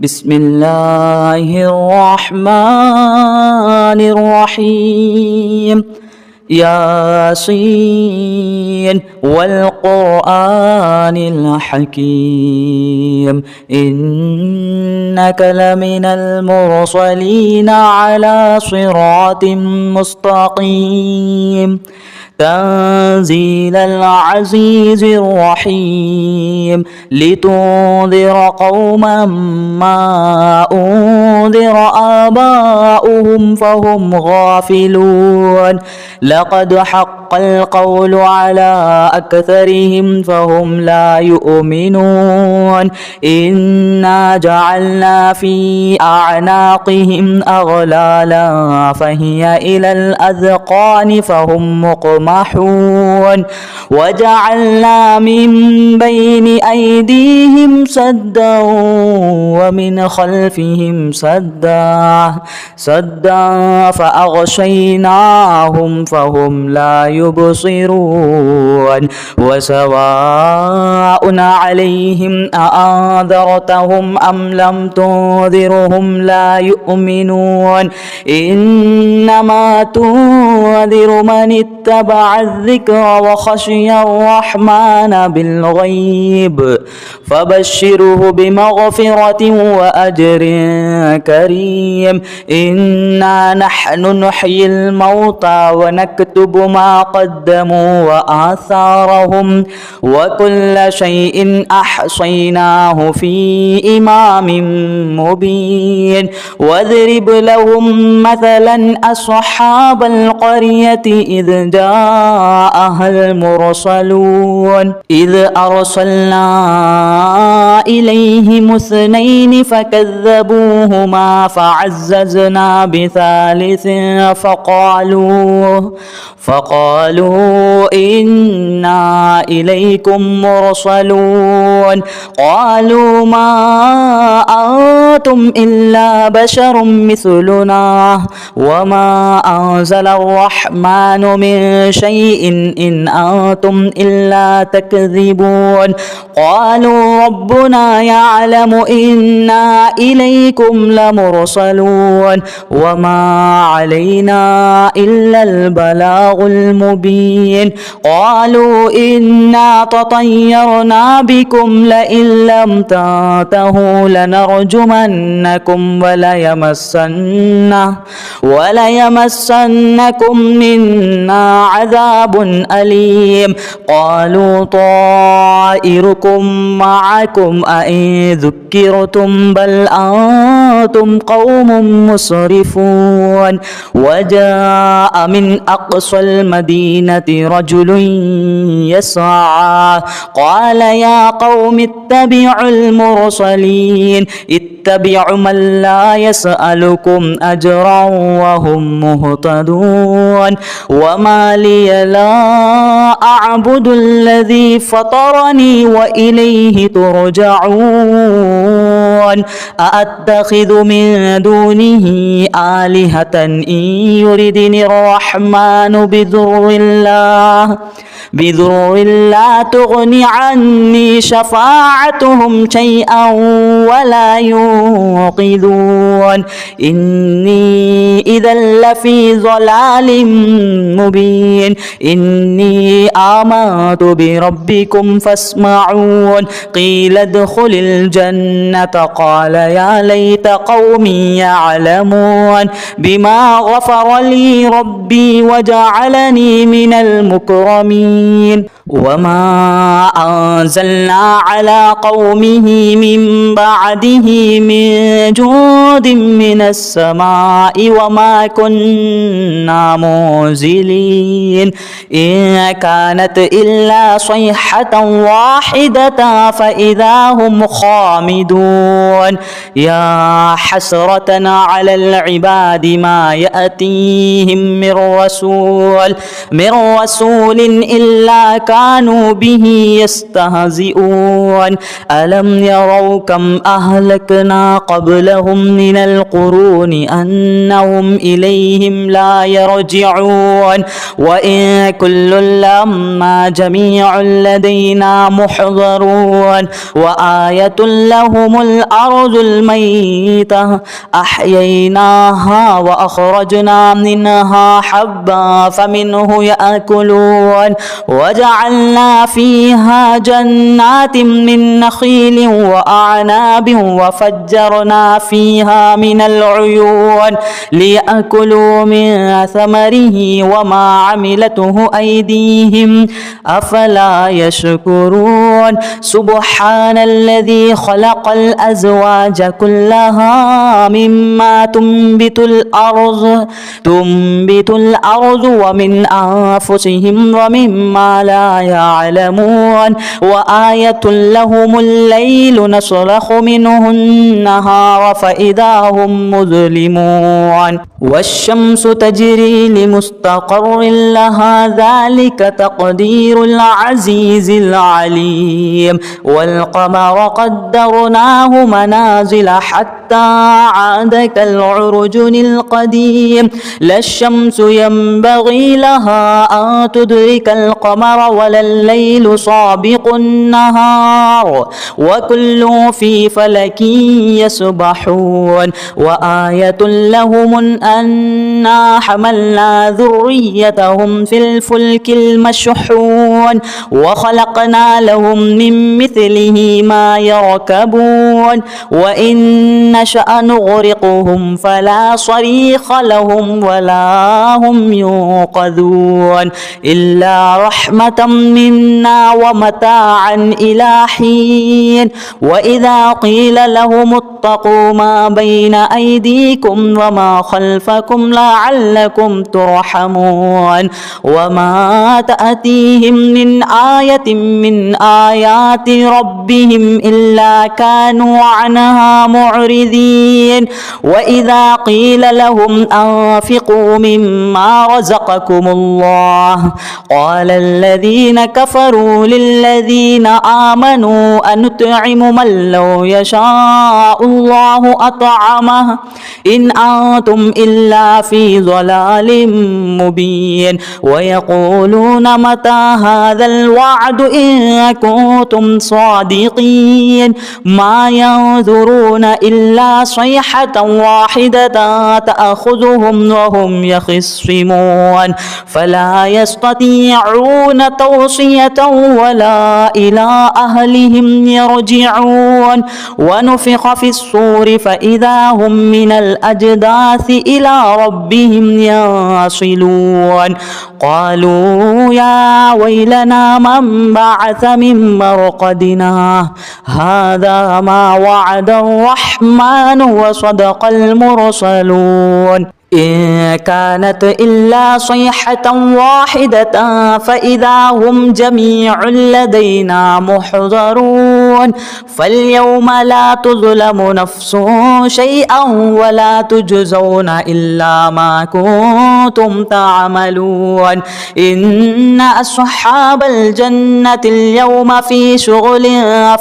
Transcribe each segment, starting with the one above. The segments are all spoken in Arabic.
بسم الله الرحمن الرحيم. ياسين والقرآن الحكيم إنك لمن المرسلين على صراط مستقيم تنزيل العزيز الرحيم لتنذر قوما ما أنذر آباؤهم فهم غافلون لقد حق القول على أكثرهم فهم لا يؤمنون إنا جعلنا في أعناقهم أغلالا فهي إلى الأذقان فهم مقمحون وجعلنا من بين أيديهم سدا ومن خلفهم سدا فأغشيناهم فهم لا يبصرون وسواء عليهم أأنذرتهم أم لم تنذرهم لا يؤمنون إنما تنذر من اتبع الذكر وخشي الرحمن بالغيب فبشره بمغفرة وأجر كريم. إنا نحن نحيي الموتى ونكتب ما قدموا وآثارهم وكل شيء أحصيناه في إمام مبين. واضرب لهم مثلا أصحاب القرية إذ جاءها المرسلون إذ أرسلنا إليهم اثنين فكذبوهما فعززنا بثالث فقالوا إنا إليكم مرسلون قالوا ما أنتم إلا بشر مثلنا وما أنزل الرحمن من شيء إن أنتم إلا تكذبون. قالوا ربنا يعلم إنا إليكم لمرسلون وما علينا إلا البلاغ المبين. قالوا إنا تطيرنا بكم لئن لم تنتهوا لنرجمنكم وليمسنكم منا عذاب أليم. قالوا طائركم معكم أئن ذكرتم بل أنتم قوم مسرفون. وجاء من أقصى المدينة رجل يسعى قال يا قوم اتبعوا المرسلين اتبعوا من لا يسألكم أجرا وهم مهتدون. وما لي لا أعبد الذي فطرني وإليه ترجعون. أأتخذ من دونه آلهة إن يردني الرحمن بضر لا تغني عني شفاعتهم شيئا ولا ينقذون. إني إذا لفي ضلال مبين. إني آمنت بربكم فاسمعون. قيل ادخل الجنة قال يا ليت قومي يعلمون بما غفر لي ربي وجعلني من المكرمين. وما أنزلنا على قومه من بعده من جود من السماء وما كنا منزلين. إن كانت إلا صيحة واحدة فإذا هم خامدون. يا حسرة على العباد ما يأتيهم من رسول إلا كانوا به يستهزئون. ألم يروا كم أهلكنا قبلهم من القرون أنهم إليهم لا يرجعون. وإن كل لما جميع لدينا محضرون. وآية لهم الأرض الأرض الميتة أحييناها وأخرجنا منها حبا فمنه يأكلون وجعلنا فيها جنات من نخيل وأعناب وفجرنا فيها من العيون ليأكلوا من ثمره وما عملته أيديهم أفلا يشكرون سبحان الذي خلق الأزواج كلها مما تنبت الأرض ومن أنفسهم ومما لا يعلمون وآية لهم الليل نسلخ منه النهار فإذا هم مظلمون والشمس تجري لمستقر لها ذلك تقدير العزيز العليم والقمر قدرناه منازل حتى عاد كالعرجن القديم لا الشمس ينبغي لها أن تدرك القمر ولا الليل سابق النهار وكل في فلك يسبحون وآية لهم أنا حملنا ذريتهم في الفلك المشحون وخلقنا لهم من مثله ما يركبون وإن نشأ نغرقهم فلا صريخ لهم ولا هم ينقذون إلا رحمة منا ومتاعا إلى حين وإذا قيل لهم اتقوا ما بين أيديكم وما خلفكم لعلكم ترحمون وما تأتيهم من آية من آيات ربهم إلا كانوا عنها معرضين وإذا قيل لهم أنفقوا مما رزقكم الله قال الذين كفروا للذين آمنوا أنطعم من لو يشاء الله أطعمه إن أنتم إلا في ضلال مبين ويقولون متى هذا الوعد إن كنتم صادقين ما ينظرون إلا صيحة واحدة تأخذهم وهم يخصمون فلا يستطيعون توصية ولا إلى أهلهم يرجعون ونفخ في الصور فإذا هم من الأجداث إلى ربهم ينصلون قالوا يا ويلنا من بعث من مرقدنا هذا ما وعد الرحمن وصدق المرسلون إن كانت إلا صيحة واحدة فإذا هم جميع لدينا محضرون فاليوم لا تظلم نفس شيئا ولا تجزون إلا ما كنتم تعملون إن أصحاب الجنة اليوم في شغل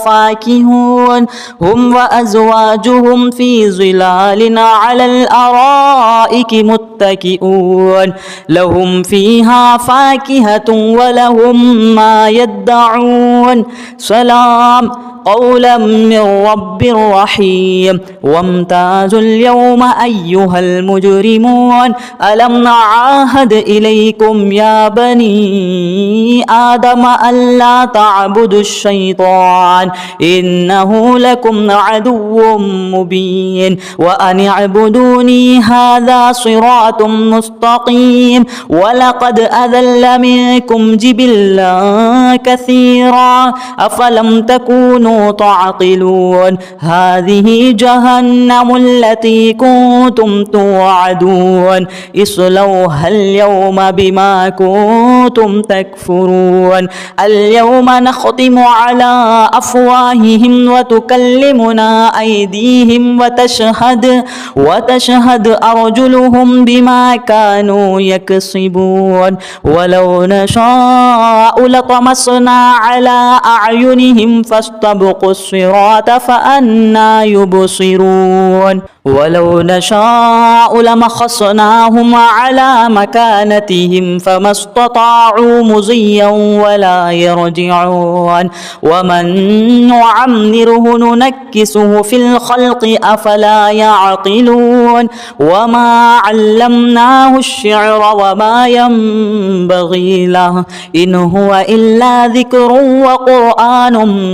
فاكهون هم وأزواجهم في ظلال على الأرائك متكئون لهم فيها فاكهة ولهم ما يدعون سلام قولا من رب رحيم وامتازوا اليوم أيها المجرمون ألم نعاهد إليكم يا بني آدم ألا تعبدوا الشيطان إنه لكم عدو مبين وأن اعبدوني هذا صراط مستقيم ولقد أذل منكم جبلا كثيرا أفلم تكونوا تعقلون هذه جهنم التي كنتم توعدون اصلوها اليوم بما كنتم تكفرون اليوم نختم على أفواههم وتكلمنا أيديهم وتشهد أرجلهم سنبدلهم بما كانوا يكسبون ولو نشاء لطمسنا على أعينهم فاستبقوا الصراط فأنى يبصرون ولو نشاء لمخصناهم على مكانتهم فما استطاعوا مضيا ولا يرجعون ومن نعمره ننكسه في الخلق أفلا يعقلون وما علمناه الشعر وما ينبغي له إن هو إلا ذكر وقرآن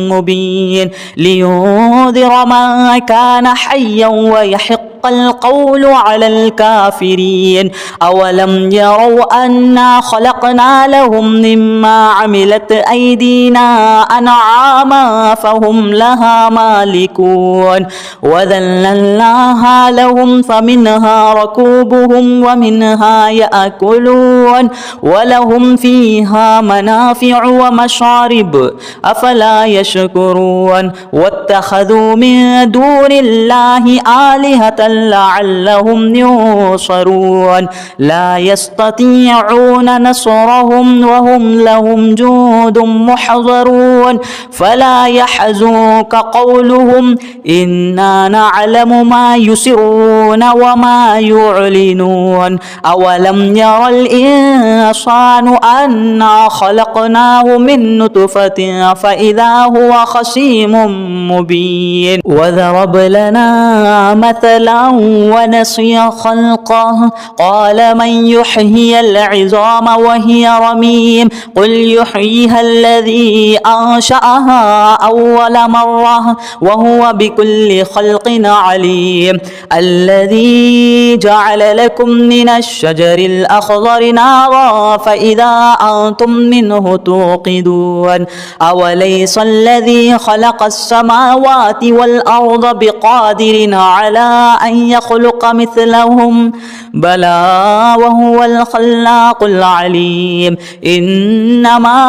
مبين لينذر من كان حيا ويحق القول على الكافرين أولم يروا أنا خلقنا لهم مما عملت أيدينا أنعاما فهم لها مالكون وذللناها لهم فمنها ركوبهم ومنها يأكلون ولهم فيها منافع ومشارب أفلا يشكرون واتخذوا من دون الله آلهة لعلهم ينصرون لا يستطيعون نصرهم وهم لهم جند محضرون فلا يحزنك قولهم إنا نعلم ما يسرون وما يعلنون أولم ير الإنسان أنا خلقناه من نطفة فإذا هو خصيم مبين وضرب لنا مثلا ونسي خلقه قال من يحيي العظام وهي رميم قل يحييها الذي أنشأها أول مرة وهو بكل خلق عليم الذي جعل لكم من الشجر الأخضر نارا فإذا أنتم منه توقدون أوليس الذي خلق السماوات والأرض بقادر على أن يخلق مثلهم بلى وهو الخلاق العليم إنما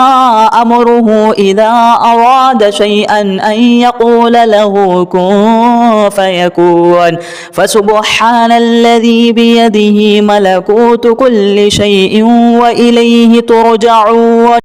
أمره إذا أراد شيئا أن يقول له كن فيكون فسبحان الذي بيده ملكوت كل شيء وإليه ترجعون